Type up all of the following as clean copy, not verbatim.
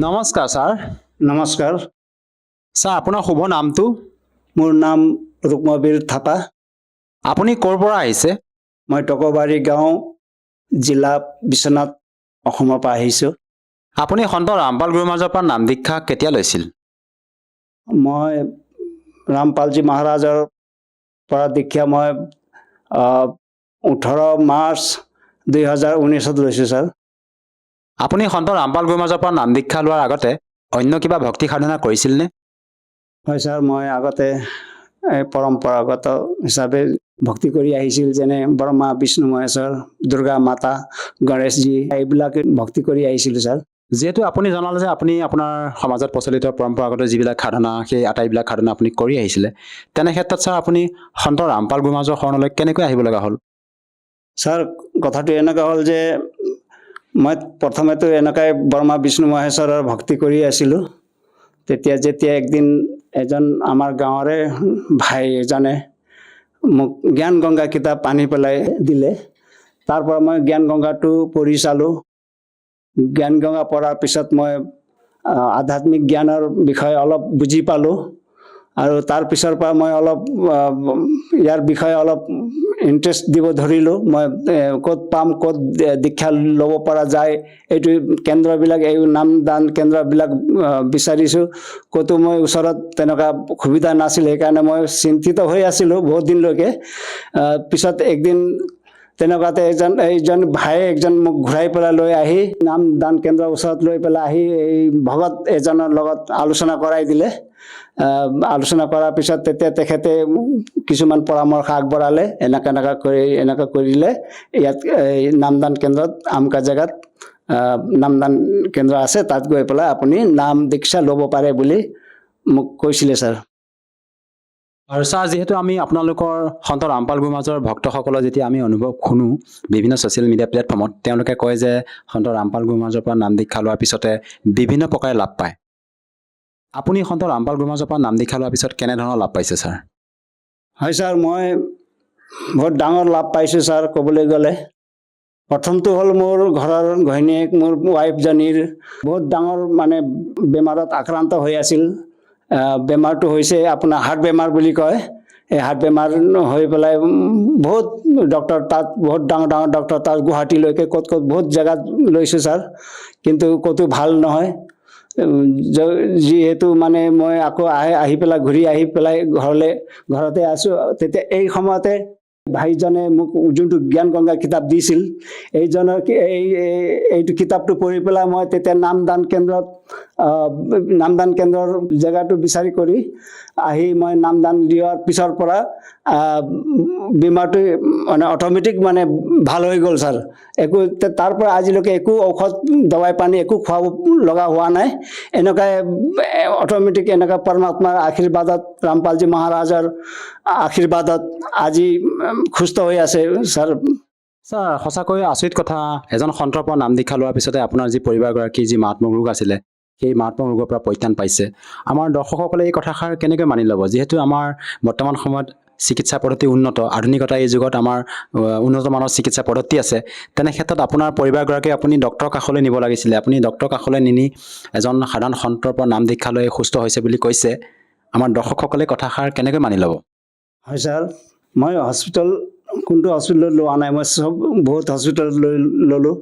নমস্কাৰ ছাৰ। নমস্কাৰ। ছাৰ আপোনাৰ শুভ নামটো? মোৰ নাম ৰুক্মবীৰ থাপা। আপুনি ক'ৰ পৰা আহিছে? মই টকবাৰী গাঁও, জিলা বিশ্বনাথ, অসমৰ পৰা আহিছোঁ। আপুনি সন্ত ৰামপাল গুৰু মহাৰাজৰ পৰা নাম দীক্ষা কেতিয়া লৈছিল? মই ৰামপালজী মহাৰাজৰ পৰা দীক্ষা মই 18 মাৰ্চ 2019 লৈছোঁ ছাৰ। আপুনি সন্ত ৰামপাল গুৰু মহাৰাজৰ পৰা নাম দীক্ষা লোৱাৰ আগতে অন্য কিবা ভক্তি সাধনা কৰিছিলনে? হয় ছাৰ, মই আগতে পৰম্পৰাগত হিচাপে ভক্তি কৰি আহিছিল, যেনে ব্ৰহ্মা, বিষ্ণু, মহেশ্বৰ, দুৰ্গা মাতা, গণেশজী, এইবিলাক ভক্তি কৰি আহিছিলোঁ ছাৰ। যিহেতু আপুনি জনালে যে আপুনি আপোনাৰ সমাজত প্ৰচলিত পৰম্পৰাগত যিবিলাক সাধনা, সেই আটাইবিলাক সাধনা আপুনি কৰি আহিছিলে, তেনে ক্ষেত্ৰত ছাৰ আপুনি সন্ত ৰামপাল গুৰু মহাৰাজৰ শৰণলৈ কেনেকৈ আহিব লগা হ'ল? ছাৰ, কথাটো এনেকুৱা হ'ল যে মই প্ৰথমেতো এনেকুৱাই ব্ৰহ্মা, বিষ্ণু, মহেশ্বৰৰ ভক্তি কৰি আছিলোঁ। যেতিয়া একদিন এজন আমাৰ গাঁৱৰে ভাই এজনে মোক জ্ঞান গংগা কিতাপ আনি পেলাই দিলে। তাৰ পৰা মই জ্ঞান গংগাটো পঢ়ি চালোঁ। জ্ঞান গংগা পঢ়াৰ পিছত মই আধ্যাত্মিক জ্ঞানৰ বিষয়ে অলপ বুজি পালোঁ, আৰু তাৰ পিছৰ পৰা মই অলপ ইয়াৰ বিষয়ে অলপ ইণ্টাৰেষ্ট দিব ধৰিলোঁ। মই ক'ত পাম, ক'ত দীক্ষা ল'ব পৰা যায়, এইটো কেন্দ্ৰবিলাক, এই নামদান কেন্দ্ৰবিলাক বিচাৰিছোঁ। ক'তো মই ওচৰত তেনেকুৱা সুবিধা নাছিল, সেইকাৰণে মই চিন্তিত হৈ আছিলোঁ বহুত দিনলৈকে। পিছত একদিন তেনেকুৱাতে এইজন ভাই একজন মোক ঘূৰাই পেলাই লৈ আহি নাম দান কেন্দ্ৰৰ ওচৰত লৈ পেলাই আহি এই ভগত এজনৰ লগত আলোচনা কৰাই দিলে। আলোচনা কৰাৰ পিছত তেতিয়া তেখেতে কিছুমান পৰামৰ্শ আগবঢ়ালে, এনেকৈ কৰিলে ইয়াত এই নামদান কেন্দ্ৰত আমকা জেগাত নামদান কেন্দ্ৰ আছে, তাত গৈ পেলাই আপুনি নাম দীক্ষা ল'ব পাৰে বুলি মোক কৈছিলে ছাৰ। আৰু ছাৰ, যিহেতু আমি আপোনালোকৰ সন্ত ৰামপাল গুৰু মহাৰাজৰ ভক্তসকলৰ যেতিয়া আমি অনুভৱ শুনো বিভিন্ন ছ'চিয়েল মিডিয়া প্লেটফৰ্মত, তেওঁলোকে কয় যে সন্ত ৰামপাল গুৰু মহাৰাজৰ পৰা নাম দীক্ষা লোৱাৰ পিছতে বিভিন্ন প্ৰকাৰে লাভ পায়। আপুনি সন্ত ৰামপাল গুৰু মহাৰাজৰ পৰা নাম দীক্ষা লোৱাৰ পিছত কেনেধৰণৰ লাভ পাইছে ছাৰ? হয় ছাৰ, মই বহুত ডাঙৰ লাভ পাইছোঁ ছাৰ। ক'বলৈ গ'লে প্ৰথমটো হ'ল মোৰ ঘৰৰ ঘৈণীয়েক, মোৰ ৱাইফজনীৰ বহুত ডাঙৰ বেমাৰত আক্ৰান্ত হৈ আছিল। বেমাৰটো হৈছে আপোনাৰ হাৰ্ট বেমাৰ বুলি কয়। এই হাৰ্ট বেমাৰ হৈ পেলাই বহুত ডক্টৰ তাত, বহুত ডাঙৰ ডাঙৰ ডক্টৰ তাত, গুৱাহাটীলৈকে ক'ত বহুত জেগাত লৈছোঁ ছাৰ, কিন্তু ক'তো ভাল নহয়। যিহেতু মই আকৌ আহি পেলাই ঘূৰি আহি পেলাই ঘৰতে আছোঁ, তেতিয়া এই সময়তে ভাইজনে মোক যোনটো জ্ঞান গংগা কিতাপ দিছিল, এইটো কিতাপটো পঢ়ি পেলাই মই তেতিয়া নামদান কেন্দ্ৰৰ জেগাটো বিচাৰি কৰি আহি মই নামদান দিয়াৰ পিছৰ পৰা বেমাৰটো অট'মেটিক ভাল হৈ গ'ল ছাৰ। তাৰ পৰা আজিলৈকে একো ঔষধ দৱাই পানী একো খুৱাব লগা হোৱা নাই। এনেকুৱাই অট'মেটিক এনেকুৱা পৰমাত্মাৰ আশীৰ্বাদত, ৰামপালজী মহাৰাজৰ আশীৰ্বাদত আজি সুস্থ হৈ আছে ছাৰ। ছাৰ, সঁচাকৈ আচৰিত কথা, এজন সন্তৰ পৰা নাম দীক্ষা লোৱাৰ পিছতে আপোনাৰ যি পৰিবাৰগৰাকীৰ যি মাৰাত্মক ৰোগ আছিলে, সেই মাৰাত্মক ৰোগৰ পৰা পৰিত্ৰাণ পাইছে। আমাৰ দৰ্শকসকলে এই কথাষাৰ কেনেকৈ মানি ল'ব? যিহেতু আমাৰ বৰ্তমান সময়ত চিকিৎসা পদ্ধতি উন্নত, আধুনিকতা এই যুগত আমাৰ উন্নত মানৰ চিকিৎসা পদ্ধতি আছে, তেনে ক্ষেত্ৰত আপোনাৰ পৰিবাৰগৰাকীক আপুনি ডক্টৰৰ কাষলৈ নিব লাগিছিলে। আপুনি ডক্টৰৰ কাষলৈ নিনি এজন সাধাৰণ সন্তৰ পৰা নাম দীক্ষা লৈ সুস্থ হৈছে বুলি কৈছে। আমাৰ দৰ্শকসকলে কথাষাৰ কেনেকৈ মানি ল'ব? হয় ছাৰ, মই কোনটো হস্পিটেলত লোৱা নাই, মই বহুত হস্পিটেলত ল'লোঁ।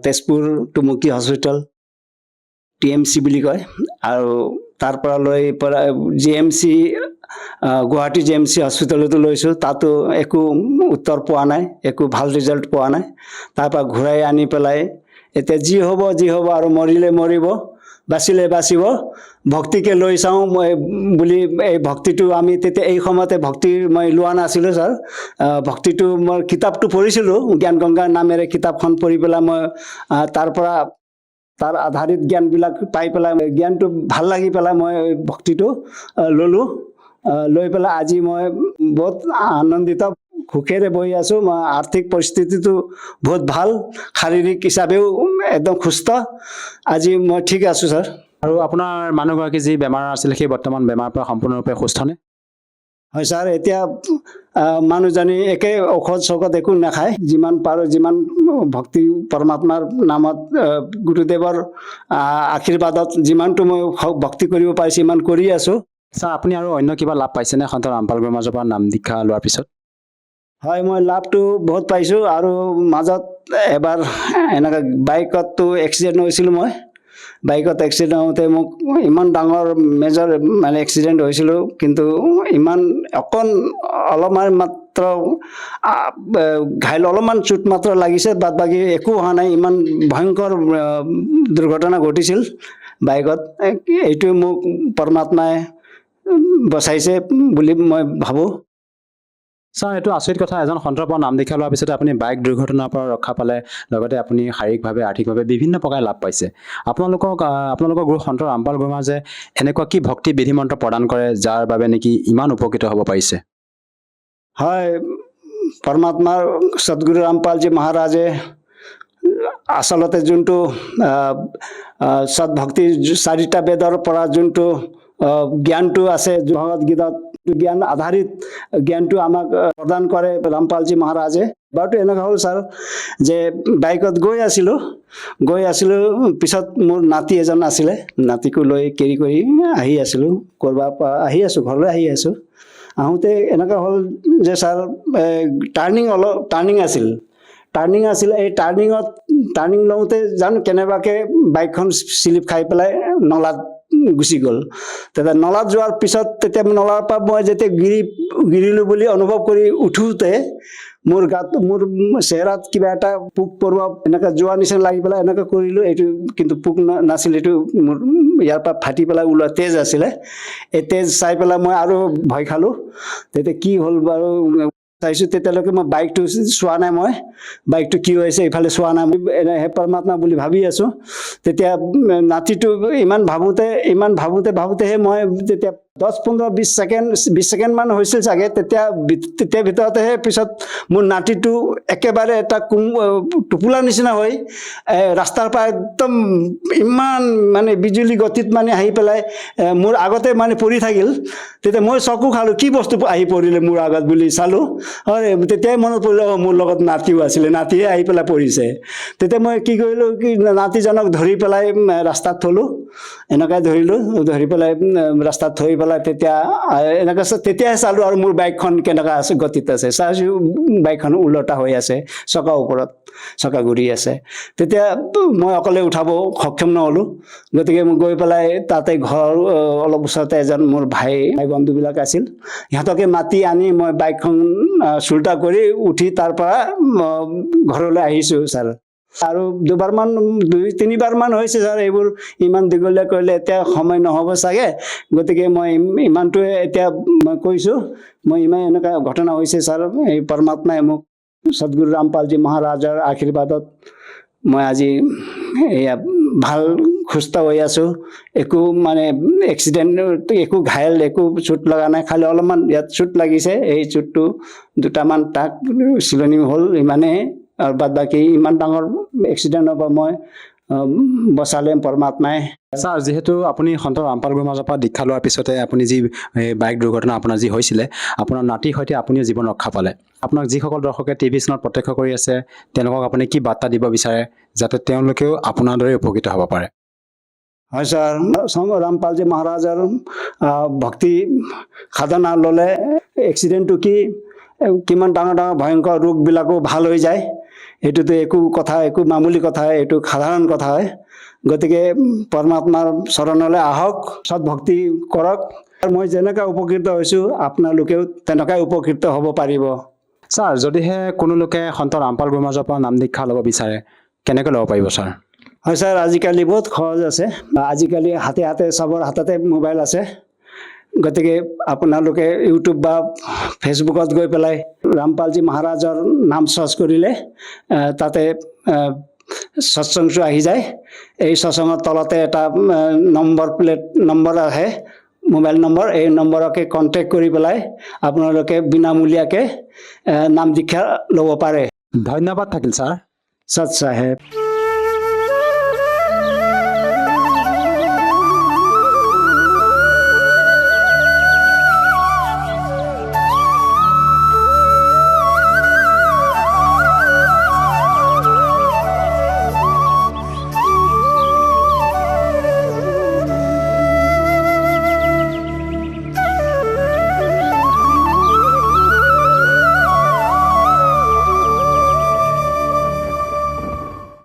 তেজপুৰ টুমুকী হস্পিটেল, TMC বুলি কয়, আৰু তাৰ পৰা লৈ পেলাই GMC, গুৱাহাটী GMC হস্পিটেলতো লৈছোঁ। তাতো একো উত্তৰ পোৱা নাই, একো ভাল ৰিজাল্ট পোৱা নাই। তাৰ পৰা ঘূৰাই আনি পেলাই এতিয়া যি হ'ব আৰু মৰিলে মৰিব, বাচিলে বাচিব, ভক্তিকে লৈ চাওঁ মই বুলি এই ভক্তিটো আমি তেতিয়া এই সময়তে মই লোৱা নাছিলোঁ ছাৰ। ভক্তিটো মই কিতাপটো পঢ়িছিলোঁ, জ্ঞান গংগা নামেৰে কিতাপখন পঢ়ি পেলাই মই তাৰ আধাৰিত জ্ঞানবিলাক পাই পেলাই জ্ঞানটো ভাল লাগি পেলাই মই ভক্তিটো ল'লোঁ। লৈ পেলাই আজি মই বহুত আনন্দিত, সুখেৰে বহি আছোঁ। মই আৰ্থিক পৰিস্থিতিটো বহুত ভাল, শাৰীৰিক হিচাপেও একদম সুস্থ। আজি মই ঠিক আছোঁ ছাৰ। আৰু আপোনাৰ মানুহগৰাকী যি বেমাৰ আছিলে, সেই বৰ্তমান বেমাৰৰ পৰা সম্পূৰ্ণৰূপে সুস্থ নে? হয় ছাৰ, এতিয়া মানুহজনী একে ঔষধ চৌষধ একো নাখায়, যিমান পাৰোঁ যিমান ভক্তি পৰমাত্মাৰ নামত গুৰুদেৱৰ আশীৰ্বাদত যিমানটো মই ভক্তি কৰিব পাৰিছোঁ ইমান কৰি আছোঁ। ছাৰ আপুনি আৰু অন্য কিবা লাভ পাইছেনে সন্ত ৰামপাল গুৰুৰ মাজৰ পৰা নাম দীক্ষা লোৱাৰ পিছত? হয়, মই লাভটো বহুত পাইছোঁ। আৰু মাজত এবাৰ এনেকৈ বাইকতো এক্সিডেণ্ট হৈছিলোঁ মই। বাইকত এক্সিডেণ্ট হওঁতে মোক ইমান ডাঙৰ মেজৰ মানে এক্সিডেণ্ট হৈছিলোঁ, কিন্তু ইমান অলপমান মাত্ৰ ঘাইল অলপমান চুট মাত্ৰ লাগিছে, বাদ বাকী একো হোৱা নাই। ইমান ভয়ংকৰ দুৰ্ঘটনা ঘটিছিল বাইকত। এইটোৱে মোক পৰমাত্মাই বচাইছে বুলি মই ভাবোঁ। ছাৰ এইটো আচৰিত কথা, এজন সন্তৰ পৰা নাম দীক্ষা লোৱাৰ পিছতে আপুনি বাইক দুৰ্ঘটনাৰ পৰা ৰক্ষা পালে, লগতে আপুনি শাৰীৰিকভাৱে আৰ্থিকভাৱে বিভিন্ন প্ৰকাৰে লাভ পাইছে। আপোনালোকৰ গুৰু সন্ত ৰামপাল গুৰুমা যে এনেকুৱা কি ভক্তি বিধি মন্ত্ৰ প্ৰদান কৰে যাৰ বাবে নেকি ইমান উপকৃত হ'ব পাৰিছে? হয়, পৰমাত্মাৰ সদগুৰু ৰামপালজী মহাৰাজে আচলতে যোনটো সৎভক্তিৰ 4টা বেদৰ পৰা যোনটো জ্ঞানটো আছে, ভগৱদ গীতাত জ্ঞান আধাৰিত জ্ঞানটো আমাক প্ৰদান কৰে ৰামপালজী মহাৰাজে। এবাৰটো এনেকুৱা হ'ল ছাৰ যে বাইকত গৈ আছিলোঁ, পিছত মোৰ নাতি এজন আছিলে, নাতিকো লৈ কেৰি কৰি আহি আছিলোঁ, ক'ৰবাৰ পৰা আহি আছোঁ, ঘৰলৈ আহি আছোঁ। আহোঁতে এনেকুৱা হ'ল যে ছাৰ টাৰ্ণিং আছিল। এই টাৰ্ণিং লওঁতে জানো কেনেবাকৈ বাইকখন শ্লিপ খাই পেলাই নলাত গুচি গ'ল। তেতিয়া নলাত যোৱাৰ পিছত নলাৰ পৰা মই যেতিয়া গিৰিলোঁ বুলি অনুভৱ কৰি উঠোঁতে মোৰ চেহেৰাত কিবা এটা পোক পৰুৱা এনেকৈ যোৱা নিচিনা লাগি পেলাই এনেকৈ কৰিলোঁ। এইটো কিন্তু পোক নাছিল, এইটো মোৰ ইয়াৰ পৰা ফাটি পেলাই ওলোৱা তেজ আছিলে। এই তেজ চাই পেলাই মই আৰু ভয় খালোঁ। তেতিয়া কি হ'ল বাৰু চাইছোঁ, তেতিয়ালৈকে মই বাইকটো চোৱা নাই, বাইকটো কি হৈছে ইফালে চোৱা নাই, হে পৰমাত্মা বুলি ভাবি আছোঁ। তেতিয়া নাতিটো ইমান ভাবোঁতেহে মই তেতিয়া 10-15-20 ছেকেণ্ড মান হৈছিল চাগে। তেতিয়া ভিতৰতেহে পিছত মোৰ নাতিটো একেবাৰে এটা টোপোলা নিচিনা হৈ ৰাস্তাৰ পৰা একদম ইমান মানে বিজুলী গতিত মানে আহি পেলাই মোৰ আগতে মানে পৰি থাকিল। তেতিয়া মই চকু খালোঁ, কি বস্তু আহি পৰিলে মোৰ আগত বুলি চালোঁ। তেতিয়াই মনত পৰিলে, মোৰ লগত নাতিও আছিলে, নাতিয়ে আহি পেলাই পৰিছে। তেতিয়া মই কি কৰিলোঁ, নাতিজনক ধৰি পেলাই ৰাস্তাত থলোঁ, এনেকৈ ধৰি পেলাই ৰাস্তাত থৈ পেলাই তেতিয়াহে চালোঁ আৰু মোৰ বাইকখন কেনেকুৱা আছে, গতিত আছে। চাইছোঁ বাইকখন ওলোটা হৈ আছে, চকাৰ ওপৰত চকা ঘূৰি আছে। তেতিয়া মই অকলে উঠাব সক্ষম নহ'লোঁ। গতিকে মই গৈ পেলাই তাতে ঘৰ অলপ ওচৰতে এজন মোৰ ভাই বন্ধুবিলাক আছিল, সিহঁতকে মাতি আনি মই বাইকখন চোল্টা কৰি উঠি তাৰ পৰা ঘৰলৈ আহিছোঁ ছাৰ। আৰু 2-3বাৰমান হৈছে ছাৰ এইবোৰ। ইমান দীঘলীয়া কৰিলে এতিয়া সময় নহ'ব চাগে, গতিকে মই ইমানটোৱে এতিয়া মই কৈছোঁ। মই ইমান এনেকুৱা ঘটনা হৈছে ছাৰ, এই পৰমাত্মাই মোক সদগুৰু ৰামপালজী মহাৰাজৰ আশীৰ্বাদত মই আজি এয়া ভাল সুস্থ হৈ আছোঁ। একো মানে এক্সিডেণ্ট, একো ঘাইল, একো চোট লগা নাই, খালি অলপমান ইয়াত চোট লাগিছে। এই চোটটো 2টামান টাক চিলনি হ'ল, ইমানেই। আৰু বাদ বাকী ইমান ডাঙৰ এক্সিডেণ্টৰ পৰা মই বচালে পৰমাত্মাই। ছাৰ যিহেতু আপুনি সন্ত ৰামপাল গুৰুৰ মাজৰ পৰা দীক্ষা লোৱাৰ পিছতে আপুনি যি বাইক দুৰ্ঘটনা আপোনাৰ যি হৈছিলে, আপোনাৰ নাতিৰ সৈতে আপুনিও জীৱন ৰক্ষা পালে। আপোনাক যিসকল দৰ্শকে টিভি-চেনেলত প্ৰত্যক্ষ কৰি আছে, তেওঁলোকক আপুনি কি বাৰ্তা দিব বিচাৰে যাতে তেওঁলোকেও আপোনাৰ দৰে উপকৃত হ'ব পাৰে? হয় ছাৰ, ৰামপালজী মহাৰাজৰ ভক্তি সাধনা ল'লে এক্সিডেণ্টটো কিমান ডাঙৰ ভয়ংকৰ ৰোগবিলাকো ভাল হৈ যায়। এইটোতো একো মামুলি কথা, এইটো সাধাৰণ কথা হয়। গতিকে পৰমাত্মাৰ চৰণলৈ আহক, সৎভক্তি কৰক। মই যেনেকৈ উপকৃত হৈছোঁ, আপোনালোকেও তেনেকৈ উপকৃত হ'ব পাৰিব। ছাৰ যদিহে কোনো লোকে সন্ত ৰামপাল গুৰুৰ মাজৰ পৰা নাম দীক্ষা ল'ব বিচাৰে, কেনেকৈ ল'ব পাৰিব ছাৰ? হয় ছাৰ, আজিকালি বহুত সহজ আছে। আজিকালি হাতে চবৰ হাততে মোবাইল আছে। গতিকে আপোনালোকে ইউটিউব বা ফেচবুকত গৈ পেলাই ৰামপালজী মহাৰাজৰ নাম চাৰ্চ কৰিলে তাতে সৎসংগটো আহি যায়। এই সৎসংগৰ তলতে এটা নম্বৰ আহে, মোবাইল নম্বৰ। এই নম্বৰকে কণ্টেক্ট কৰি পেলাই আপোনালোকে বিনামূলীয়াকৈ নাম দীক্ষা ল'ব পাৰে। ধন্যবাদ থাকিল ছাৰ। সৎ চাহেব।